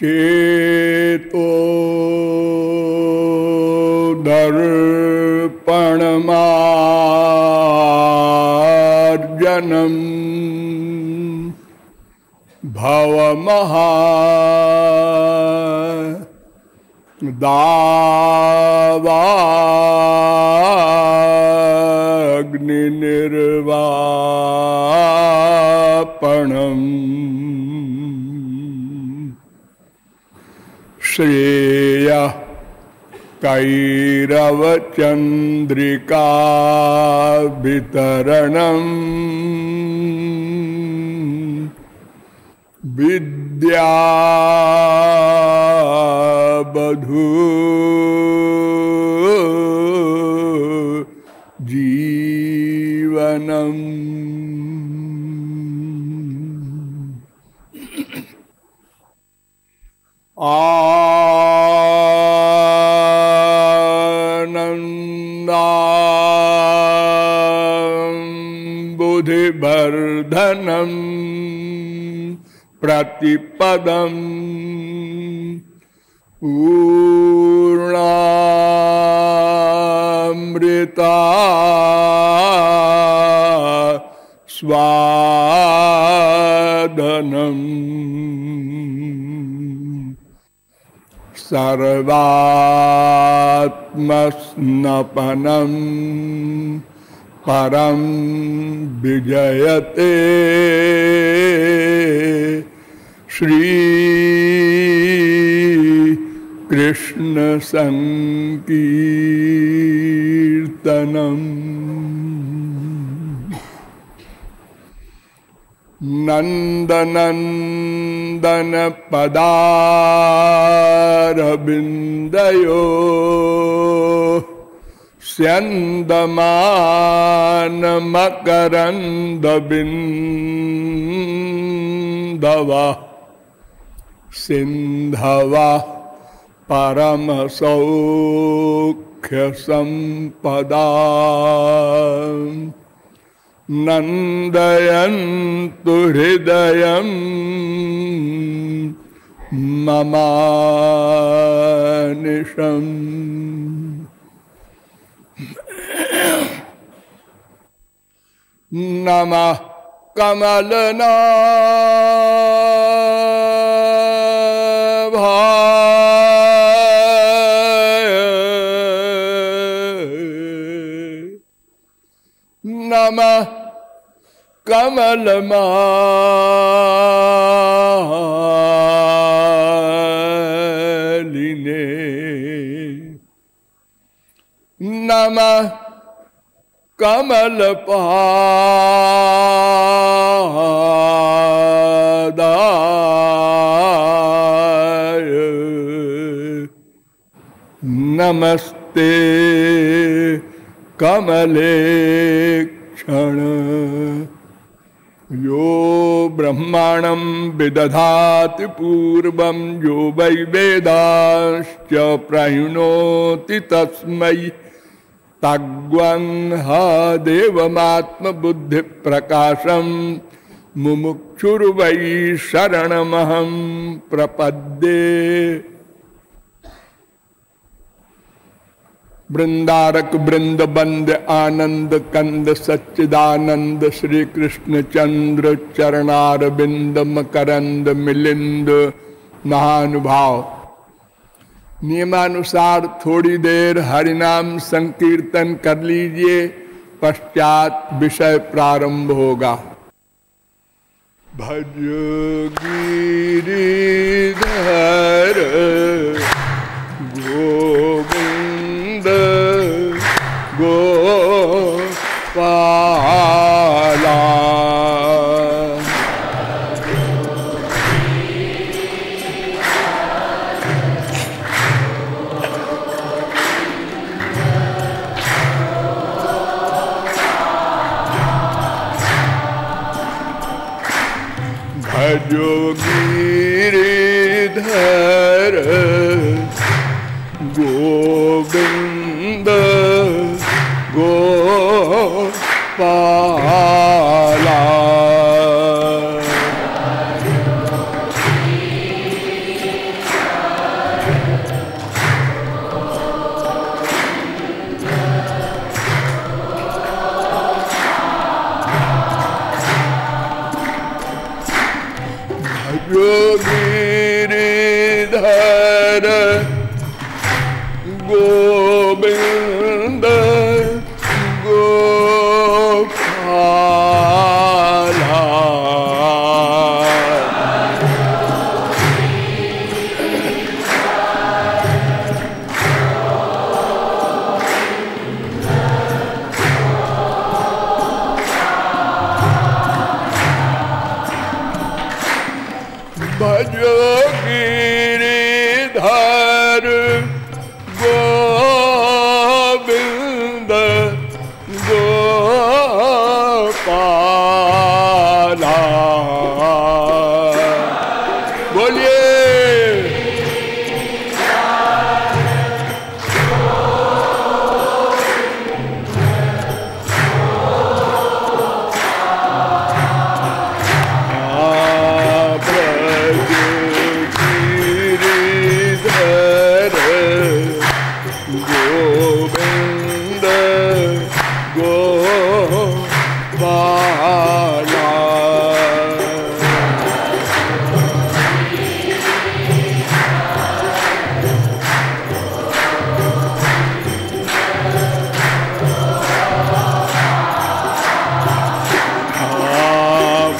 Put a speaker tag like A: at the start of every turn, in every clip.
A: चेतो दर्पणमार्जनम् भवमहा दावाग्निर्वापणम् श्रेयः कैरवचन्द्रिका वितरणम् विद्यावधू जीवनम्। बुद्धिवर्धनम् प्रतिपदम् पूर्णामृता स्वादनम् सर्वात्मस्नपनम् परम विजयते श्री कृष्ण संकीर्तनम्। नंदनंदन पदारविंदयो स्यन्दमान मकरंद बिंदवा सिंधवा परम सौख्य संपदा नंदयन्तु हृदयं ममानिशम्। नमः कमलनाभाय नमः कमलमालिने नमः कमलपादाय नमस्ते कमलेक्षण यो ब्रह्माणं विदधाति पूर्वं यो वै वेदांश्च प्रहिणोति तस्मै तग्वंह देवमात्मबुद्धि प्रकाशम मुमुक्षुर्वै शरणमहं प्रपद्ये। वृंदारक वृंद बंद आनंद कंद सच्चिदानंद श्री कृष्ण चंद्र चरणारविंद मकरंद मिलिंद महानुभाव। नियमानुसार थोड़ी देर हरिनाम संकीर्तन कर लीजिए, पश्चात विषय प्रारंभ होगा। भज गिरिधर गोविंद गोपाला भजो गिरिधर गोविंद गोपाला गिरिधर गोविंद गोपाला। भजो गिरिधर गोविंद गोपाला। बोलिए गोविंद गोपाला।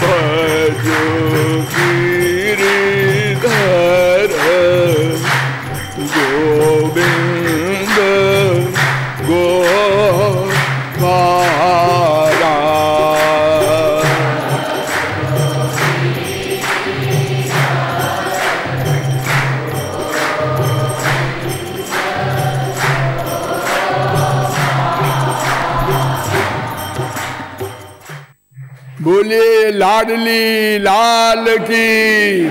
A: भजो गिरिधर गोविंद गोपाला। बोलिए लाडली लाल की।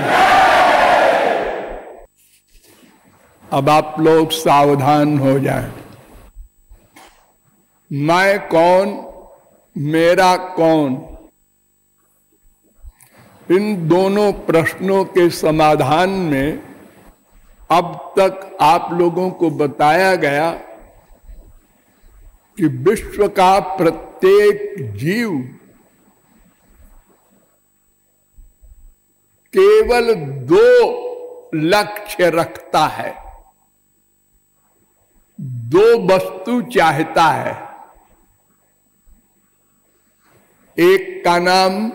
A: अब आप लोग सावधान हो जाएं। मैं कौन, मेरा कौन, इन दोनों प्रश्नों के समाधान में अब तक आप लोगों को बताया गया कि विश्व का प्रत्येक जीव केवल दो लक्ष्य रखता है, दो वस्तु चाहता है। एक का नाम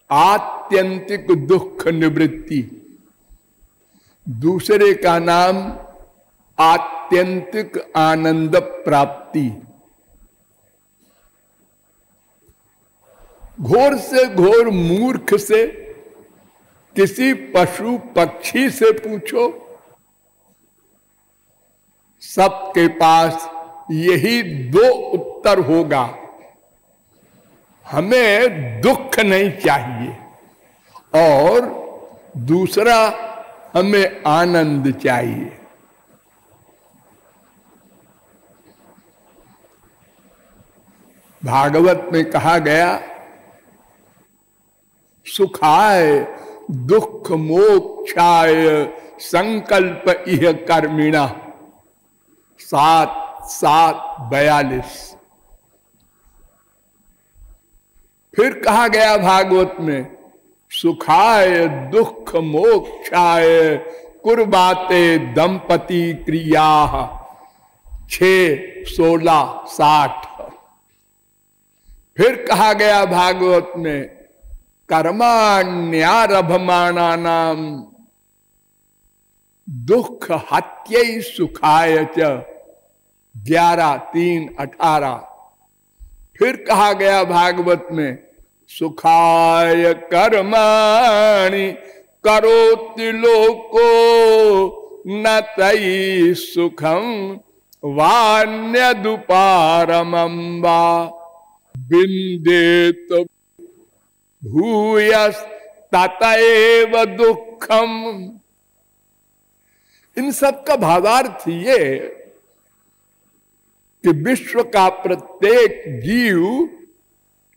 A: आत्यंतिक दुख निवृत्ति, दूसरे का नाम आत्यंतिक आनंद प्राप्ति। घोर से घोर मूर्ख से, किसी पशु पक्षी से पूछो, सबके पास यही दो उत्तर होगा। हमें दुख नहीं चाहिए और दूसरा हमें आनंद चाहिए। भागवत में कहा गया, सुखाय दुख मोक्षाय संकल्प इह कर्मिणा। 7:42। फिर कहा गया भागवत में, सुखाय दुख मोक्षाय कुर्बाते दंपति क्रिया। 6:16-60। फिर कहा गया भागवत में, कर्माण्यारभमाणा नाम दुख हत्यै सुखाय च। 11:3-18। फिर कहा गया भागवत में, सुखाय कर्माणि करोति लोको न तयि सुखम वान्यदुपारमंबा विन्देत भूयस ततएव दुखम। इन सब का भावार्थ ये कि विश्व का प्रत्येक जीव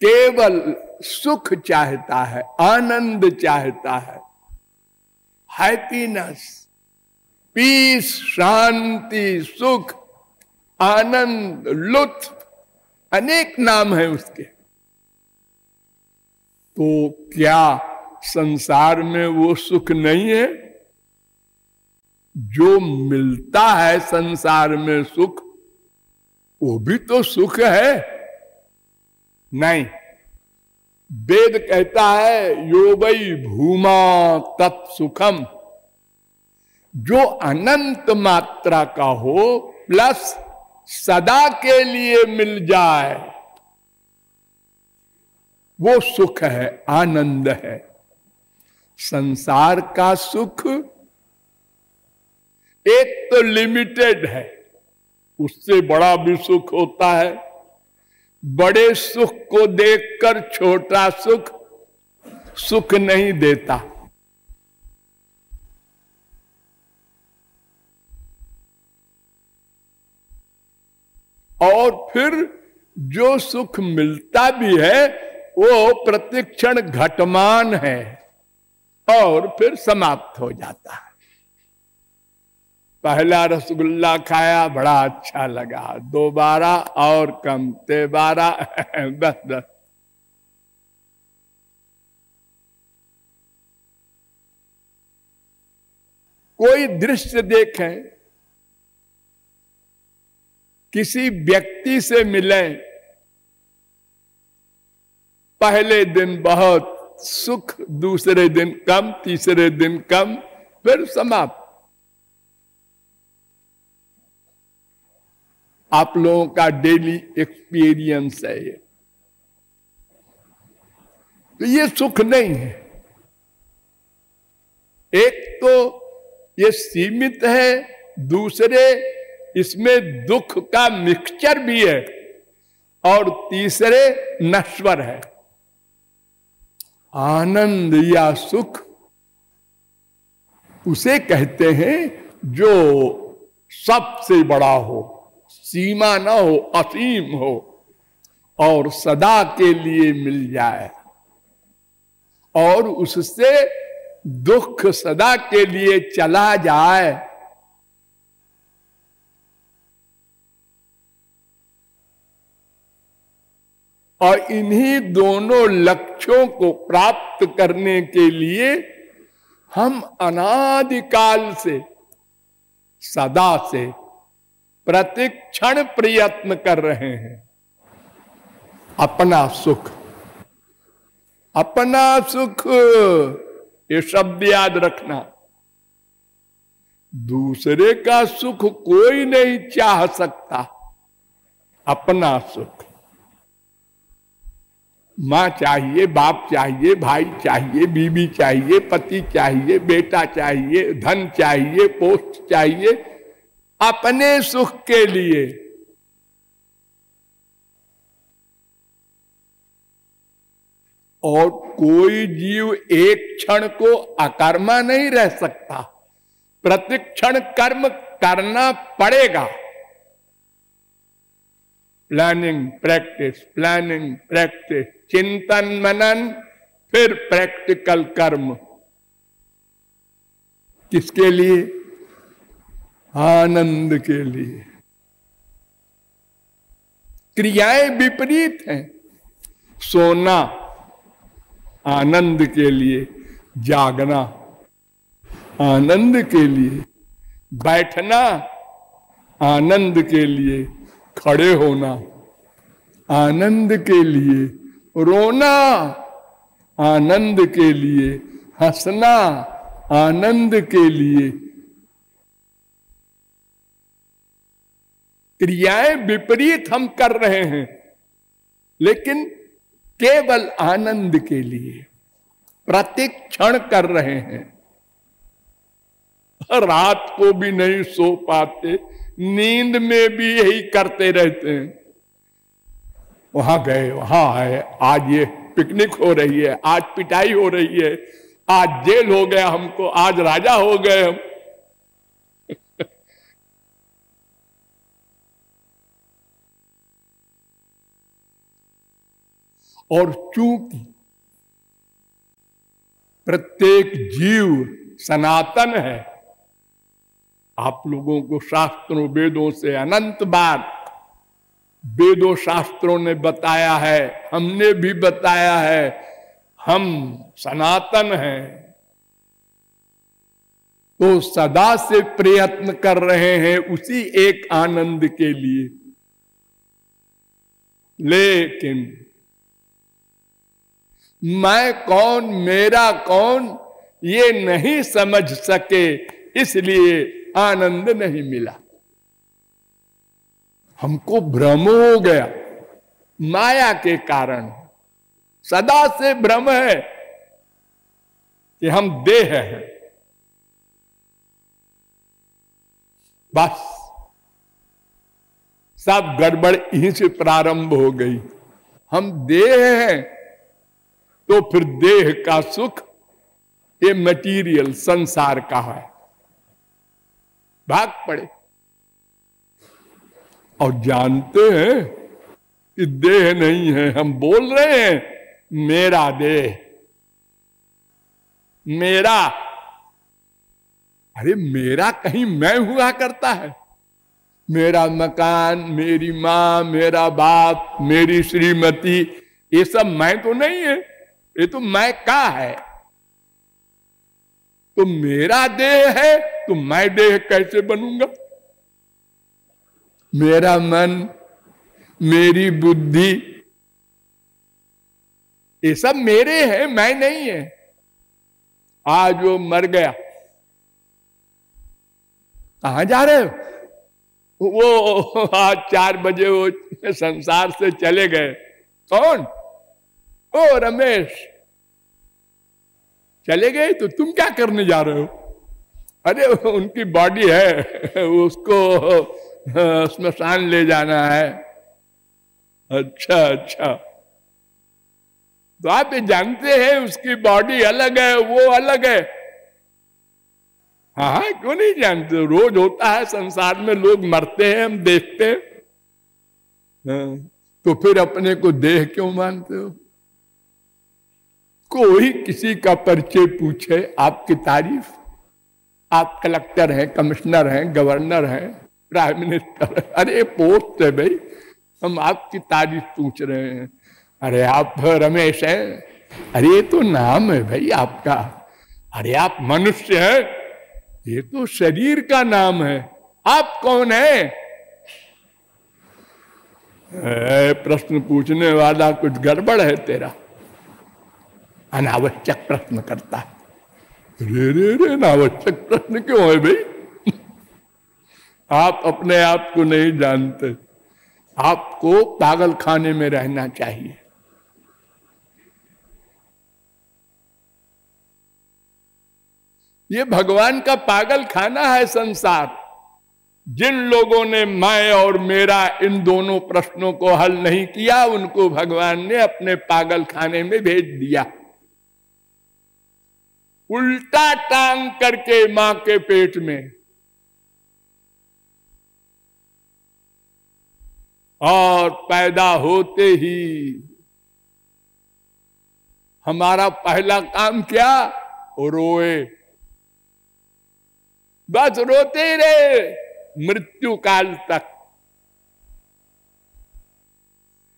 A: केवल सुख चाहता है, आनंद चाहता है, हैप्पीनेस, पीस, शांति, सुख, आनंद, लुत्फ, अनेक नाम है उसके। तो क्या संसार में वो सुख नहीं है? जो मिलता है संसार में सुख, वो भी तो सुख है। नहीं, वेद कहता है यो वै भूमा तत्सुखम, जो अनंत मात्रा का हो प्लस सदा के लिए मिल जाए, वो सुख है, आनंद है। संसार का सुख एक तो लिमिटेड है, उससे बड़ा भी सुख होता है। बड़े सुख को देखकर छोटा सुख सुख नहीं देता। और फिर जो सुख मिलता भी है वो प्रतिक्षण घटमान है और फिर समाप्त हो जाता है। पहला रसगुल्ला खाया, बड़ा अच्छा लगा, दोबारा और कम, तेबारा बस। कोई दृश्य देखें, किसी व्यक्ति से मिलें, पहले दिन बहुत सुख, दूसरे दिन कम, तीसरे दिन कम, फिर समाप्त। आप लोगों का डेली एक्सपीरियंस है ये। तो ये सुख नहीं है। एक तो ये सीमित है, दूसरे इसमें दुख का मिक्सचर भी है, और तीसरे नश्वर है। आनंद या सुख उसे कहते हैं जो सबसे बड़ा हो, सीमा ना हो, असीम हो, और सदा के लिए मिल जाए, और उससे दुख सदा के लिए चला जाए। और इन्हीं दोनों लक्ष्यों को प्राप्त करने के लिए हम अनादिकाल से, सदा से प्रतिक्षण प्रयत्न कर रहे हैं। अपना सुख, अपना सुख, ये शब्द याद रखना। दूसरे का सुख कोई नहीं चाह सकता, अपना सुख। माँ चाहिए, बाप चाहिए, भाई चाहिए, बीवी चाहिए, पति चाहिए, बेटा चाहिए, धन चाहिए, पोस्ट चाहिए, अपने सुख के लिए। और कोई जीव एक क्षण को अकर्मा नहीं रह सकता, प्रतिक्षण कर्म करना पड़ेगा। प्लानिंग प्रैक्टिस, प्लानिंग प्रैक्टिस, चिंतन मनन, फिर प्रैक्टिकल कर्म। किसके लिए? आनंद के लिए। क्रियाएं विपरीत हैं। सोना आनंद के लिए, जागना आनंद के लिए, बैठना आनंद के लिए, खड़े होना आनंद के लिए, रोना आनंद के लिए, हंसना आनंद के लिए। क्रियाएं विपरीत हम कर रहे हैं, लेकिन केवल आनंद के लिए प्रतिक्षण कर रहे हैं। रात को भी नहीं सो पाते, नींद में भी यही करते रहते हैं। वहां गए, वहां आए, आज ये पिकनिक हो रही है, आज पिटाई हो रही है, आज जेल हो गया हमको, आज राजा हो गए हम। और चूंकि प्रत्येक जीव सनातन है, आप लोगों को शास्त्रों वेदों से अनंत बार वेदों शास्त्रों ने बताया है, हमने भी बताया है, हम सनातन हैं, तो सदा से प्रयत्न कर रहे हैं उसी एक आनंद के लिए। लेकिन मैं कौन, मेरा कौन, ये नहीं समझ सके, इसलिए आनंद नहीं मिला। हमको भ्रम हो गया माया के कारण। सदा से भ्रम है कि हम देह हैं, बस सब गड़बड़ यहीं से प्रारंभ हो गई। हम देह हैं तो फिर देह का सुख ये मटीरियल संसार का है, भाग पड़े। और जानते हैं कि देह नहीं है, हम बोल रहे हैं मेरा देह, मेरा। अरे मेरा कहीं मैं हुआ करता है? मेरा मकान, मेरी मां, मेरा बाप, मेरी श्रीमती, ये सब मैं तो नहीं है, ये तो मैं का है। तो मेरा देह है तो मैं देह कैसे बनूंगा? मेरा मन, मेरी बुद्धि, ये सब मेरे हैं, मैं नहीं है। आज वो मर गया, कहां जा रहे हो? वो आज 4 बजे वो संसार से चले गए। कौन? ओ रमेश। चले गए तो तुम क्या करने जा रहे हो? अरे उनकी बॉडी है, उसको स्मशान ले जाना है। अच्छा अच्छा, तो आप ये जानते हैं उसकी बॉडी अलग है, वो अलग है। हाँ हाँ, क्यों नहीं जानते? रोज होता है संसार में, लोग मरते हैं, हम देखते हैं। तो फिर अपने को देह क्यों मानते हो? कोई किसी का परिचय पूछे, आपकी तारीफ, आप कलेक्टर हैं, कमिश्नर हैं, गवर्नर हैं, प्राइम मिनिस्टर है, अरे पोस्ट है भाई, हम आपकी तारीफ पूछ रहे हैं। अरे आप रमेश हैं, अरे ये तो नाम है भाई आपका। अरे आप मनुष्य हैं, ये तो शरीर का नाम है। आप कौन है? प्रश्न पूछने वाला कुछ गड़बड़ है तेरा, अनावश्यक प्रश्न करता है। रे रे रे, अनावश्यक प्रश्न क्यों है भाई? आप अपने आप को नहीं जानते, आपको पागल खाने में रहना चाहिए। ये भगवान का पागल खाना है संसार। जिन लोगों ने मैं और मेरा इन दोनों प्रश्नों को हल नहीं किया, उनको भगवान ने अपने पागल खाने में भेज दिया। उल्टा टांग करके मां के पेट में, और पैदा होते ही हमारा पहला काम क्या? रोए, बस रोते ही रहे मृत्यु काल तक।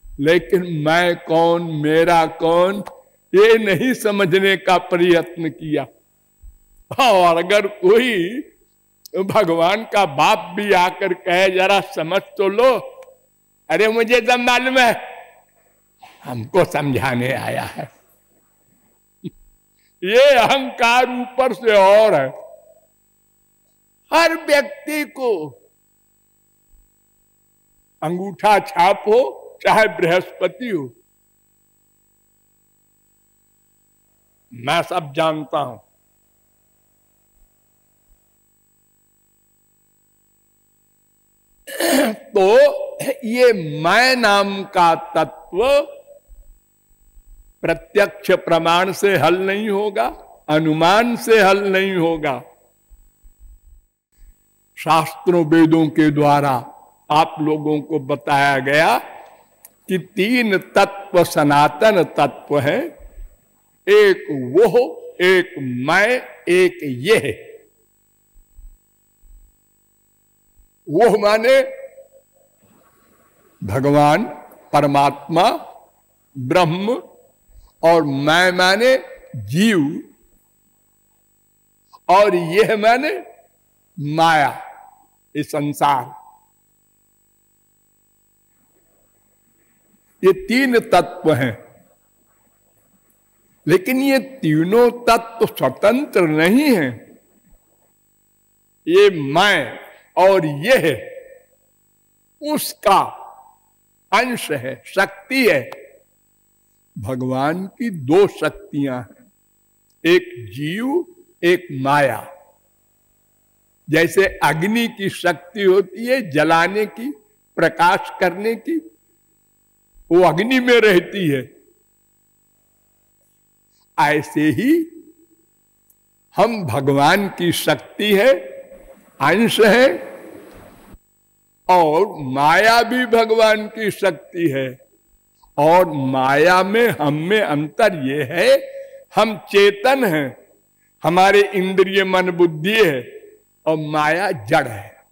A: लेकिन मैं कौन, मेरा कौन, ये नहीं समझने का प्रयत्न किया। और अगर कोई भगवान का बाप भी आकर कहे जरा समझ तो लो, अरे मुझे सब मालूम है, हमको समझाने आया है। ये अहंकार ऊपर से और है। हर व्यक्ति को अंगूठा छाप हो, चाहे बृहस्पति हो, मैं सब जानता हूं। तो ये मैं नाम का तत्व प्रत्यक्ष प्रमाण से हल नहीं होगा, अनुमान से हल नहीं होगा। शास्त्रों वेदों के द्वारा आप लोगों को बताया गया कि 3 तत्व सनातन तत्व है। एक वो, एक मैं, एक ये। वो माने भगवान, परमात्मा, ब्रह्म, और मैं माने जीव, और यह माने माया, ये संसार। ये तीन तत्व हैं, लेकिन ये तीनों तत्व स्वतंत्र नहीं हैं। ये मैं और यह उसका अंश है, शक्ति है। भगवान की दो शक्तियां हैं, एक जीव, एक माया। जैसे अग्नि की शक्ति होती है जलाने की, प्रकाश करने की, वो अग्नि में रहती है। ऐसे ही हम भगवान की शक्ति है, अंश है, और माया भी भगवान की शक्ति है। और माया में हम में अंतर ये है, हम चेतन हैं, हमारे इंद्रिय मन बुद्धि है, और माया जड़ है।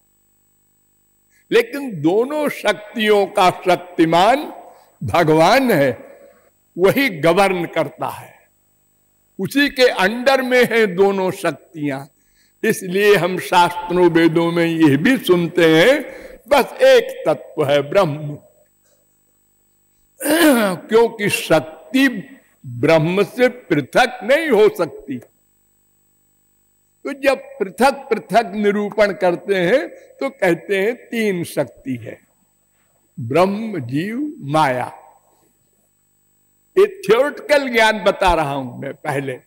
A: लेकिन दोनों शक्तियों का शक्तिमान भगवान है, वही गवर्न करता है, उसी के अंडर में है दोनों शक्तियां। इसलिए हम शास्त्रों वेदों में यह भी सुनते हैं, बस एक तत्व है ब्रह्म, क्योंकि शक्ति ब्रह्म से पृथक नहीं हो सकती। तो जब पृथक पृथक निरूपण करते हैं तो कहते हैं तीन शक्ति है, ब्रह्म, जीव, माया। ये थ्योरेटिकल ज्ञान बता रहा हूं मैं पहले।